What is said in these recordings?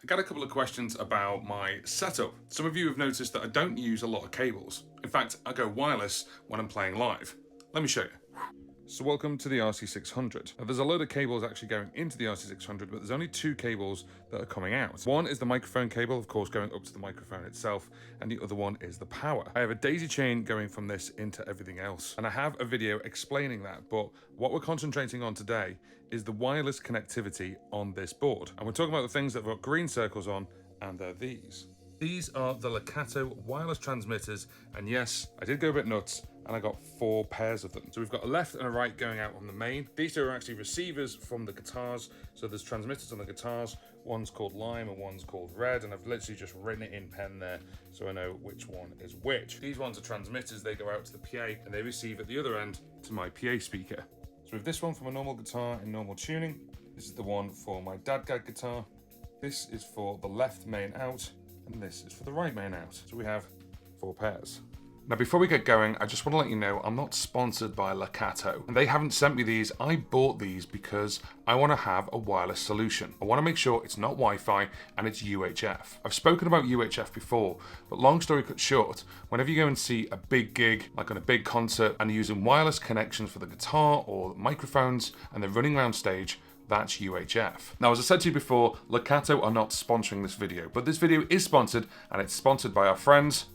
I got a couple of questions about my setup. Some of you have noticed that I don't use a lot of cables. In fact, I go wireless when I'm playing live. Let me show you. So welcome to the RC600. Now, there's a load of cables actually going into the RC600, but there's only two cables that are coming out. One is the microphone cable, of course, going up to the microphone itself, and the other one is the power. I have a daisy chain going from this into everything else, and I have a video explaining that, but what we're concentrating on today is the wireless connectivity on this board. And we're talking about the things that have got green circles on, and they're these. These are the Lekato wireless transmitters, and yes, I did go a bit nuts, and I got 4 pairs of them. So we've got a left and a right going out on the main. These two are actually receivers from the guitars. So there's transmitters on the guitars. One's called lime and one's called red, and I've literally just written it in pen there so I know which one is which. These ones are transmitters. They go out to the PA and they receive at the other end to my PA speaker. So with this one from a normal guitar in normal tuning. This is the one for my DadGad guitar. This is for the left main out, and this is for the right main out. So we have 4 pairs. Now, before we get going, I just want to let you know I'm not sponsored by Lekato, and they haven't sent me these. I bought these because I want to have a wireless solution. I want to make sure it's not Wi-Fi and it's UHF. I've spoken about UHF before, but long story cut short, whenever you go and see a big gig, like on a big concert, and you're using wireless connections for the guitar or microphones, and they're running around stage, that's UHF. Now, as I said to you before, Lekato are not sponsoring this video, but this video is sponsored, and it's sponsored by our friends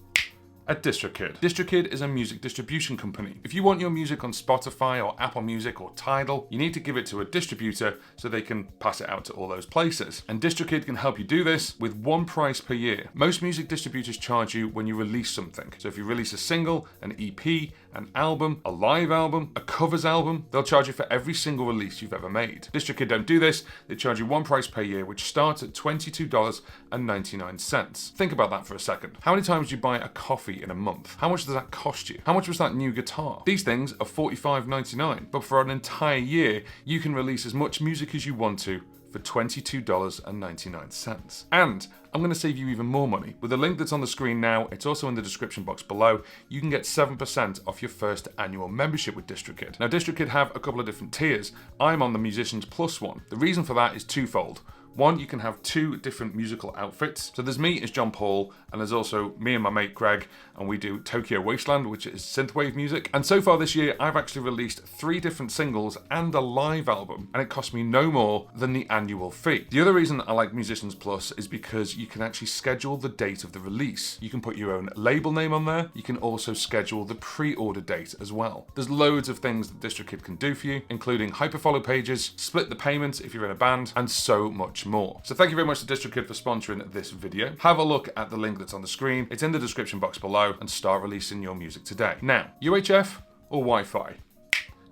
at DistroKid. DistroKid is a music distribution company. If you want your music on Spotify or Apple Music or Tidal, you need to give it to a distributor so they can pass it out to all those places. And DistroKid can help you do this with one price per year. Most music distributors charge you when you release something. So if you release a single, an EP, an album, a live album, a covers album, they'll charge you for every single release you've ever made. DistroKid don't do this. They charge you one price per year, which starts at $22.99. Think about that for a second. How many times do you buy a coffee in a month? How much does that cost you? How much was that new guitar? These things are $45.99, but for an entire year, you can release as much music as you want to for $22.99. And I'm going to save you even more money. With the link that's on the screen now, it's also in the description box below, you can get 7% off your first annual membership with DistroKid. Now, DistroKid have a couple of different tiers. I'm on the Musicians Plus one. The reason for that is twofold. One, you can have 2 different musical outfits. So there's me as John Paul, and there's also me and my mate Greg, and we do Tokyo Wasteland, which is synthwave music. And so far this year, I've actually released 3 different singles and a live album, and it cost me no more than the annual fee. The other reason I like Musicians Plus is because you can actually schedule the date of the release. You can put your own label name on there. You can also schedule the pre-order date as well. There's loads of things that DistroKid can do for you, including hyperfollow pages, split the payments if you're in a band, and so much more. So thank you very much to DistroKid for sponsoring this video. Have a look at the link that's on the screen. It's in the description box below, and start releasing your music today. Now, UHF or Wi-Fi?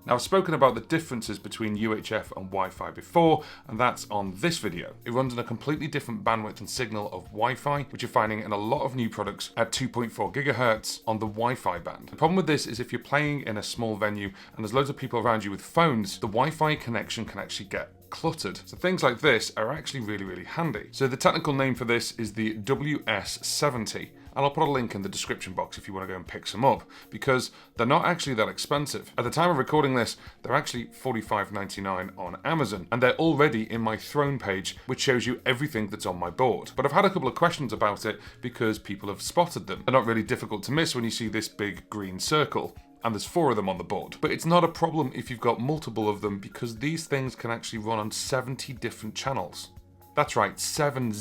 Now, I've spoken about the differences between UHF and Wi-Fi before, and that's on this video. It runs on a completely different bandwidth and signal of Wi-Fi, which you're finding in a lot of new products at 2.4 gigahertz on the Wi-Fi band. The problem with this is if you're playing in a small venue and there's loads of people around you with phones, the Wi-Fi connection can actually get cluttered. So things like this are actually really, really handy. So the technical name for this is the WS-70. And I'll put a link in the description box if you want to go and pick some up, because they're not actually that expensive. At the time of recording this, they're actually $45.99 on Amazon, and they're already in my Throne page, which shows you everything that's on my board. But I've had a couple of questions about it because people have spotted them. They're not really difficult to miss when you see this big green circle. And there's 4 of them on the board. But it's not a problem if you've got multiple of them, because these things can actually run on 70 different channels. That's right, 70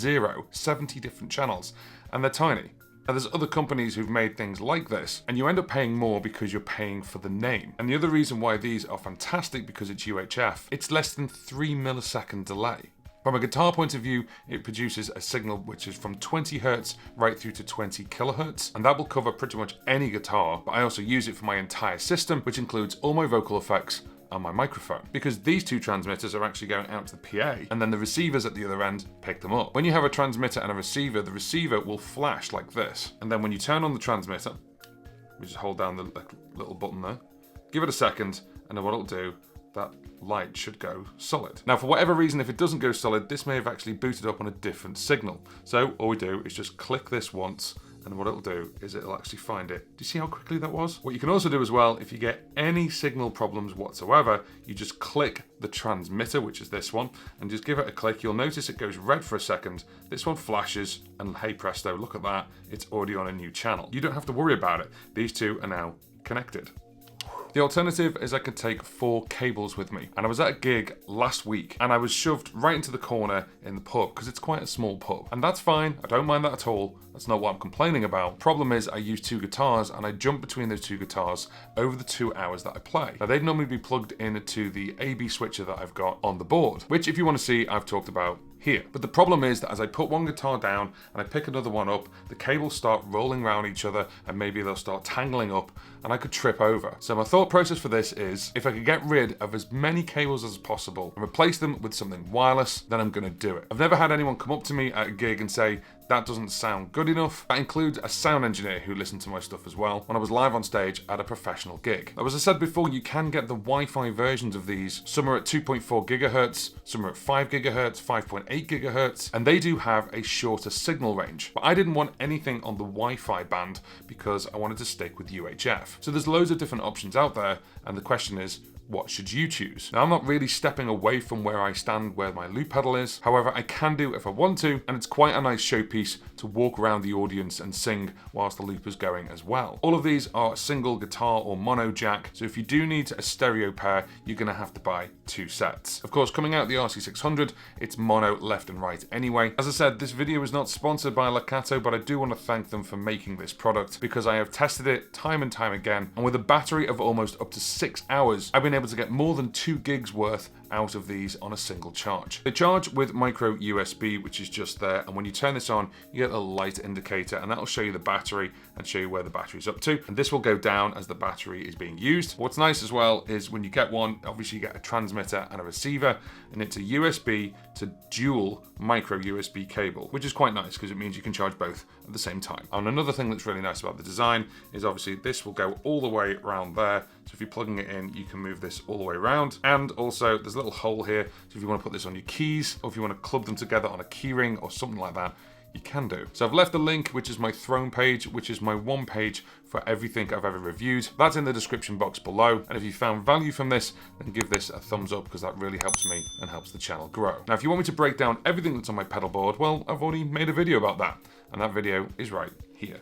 different channels, and they're tiny. Now, there's other companies who've made things like this, and you end up paying more because you're paying for the name. And the other reason why these are fantastic, because it's UHF, it's less than 3 millisecond delay. From a guitar point of view, it produces a signal which is from 20 Hz right through to 20 kilohertz, and that will cover pretty much any guitar, but I also use it for my entire system, which includes all my vocal effects and my microphone, because these 2 transmitters are actually going out to the PA, and then the receivers at the other end pick them up. When you have a transmitter and a receiver, the receiver will flash like this, and then when you turn on the transmitter, we just hold down the little button there, give it a second, and then what it'll do, that light should go solid. Now, for whatever reason, if it doesn't go solid, this may have actually booted up on a different signal. So all we do is just click this once, and what it'll do is it'll actually find it. Do you see how quickly that was? What you can also do as well, if you get any signal problems whatsoever, you just click the transmitter, which is this one, and just give it a click. You'll notice it goes red for a second. This one flashes, and hey presto, look at that. It's already on a new channel. You don't have to worry about it. These two are now connected. The alternative is I could take 4 cables with me. And I was at a gig last week and I was shoved right into the corner in the pub because it's quite a small pub. And that's fine, I don't mind that at all. That's not what I'm complaining about. Problem is I use 2 guitars and I jump between those 2 guitars over the 2 hours that I play. Now they'd normally be plugged into the AB switcher that I've got on the board, which if you want to see, I've talked about here. But the problem is that as I put one guitar down and I pick another one up, the cables start rolling around each other and maybe they'll start tangling up and I could trip over. So my thought process for this is, if I could get rid of as many cables as possible and replace them with something wireless, then I'm gonna do it. I've never had anyone come up to me at a gig and say, that doesn't sound good enough. That includes a sound engineer who listened to my stuff as well when I was live on stage at a professional gig. Now, as I said before, you can get the Wi-Fi versions of these. Some are at 2.4 gigahertz, some are at 5 gigahertz, 5.8 gigahertz, and they do have a shorter signal range. But I didn't want anything on the Wi-Fi band because I wanted to stick with UHF. So there's loads of different options out there, and the question is, what should you choose? Now, I'm not really stepping away from where I stand where my loop pedal is. However, I can do if I want to, and it's quite a nice showpiece to walk around the audience and sing whilst the loop is going as well. All of these are single guitar or mono jack, so if you do need a stereo pair, you're gonna have to buy 2 sets. Of course, coming out the RC600, it's mono left and right anyway. As I said, this video is not sponsored by Lekato, but I do want to thank them for making this product because I have tested it time and time again, and with a battery of almost up to 6 hours, I've been able to get more than 2 gigs worth out of these on a single charge. They charge with micro USB, which is just there, and when you turn this on, you get a light indicator, and that'll show you the battery and show you where the battery's up to, and this will go down as the battery is being used. What's nice as well is when you get one, obviously you get a transmitter and a receiver, and it's a USB to dual micro USB cable, which is quite nice because it means you can charge both at the same time. And another thing that's really nice about the design is obviously this will go all the way around there, so if you're plugging it in, you can move this all the way around, and also there's a little hole here, so if you want to put this on your keys, or if you want to club them together on a keyring or something like that, you can do. So I've left the link, which is my throne page, which is my one page for everything I've ever reviewed. That's in the description box below. And if you found value from this, then give this a thumbs up because that really helps me and helps the channel grow. Now, if you want me to break down everything that's on my pedal board, well, I've already made a video about that. And that video is right here.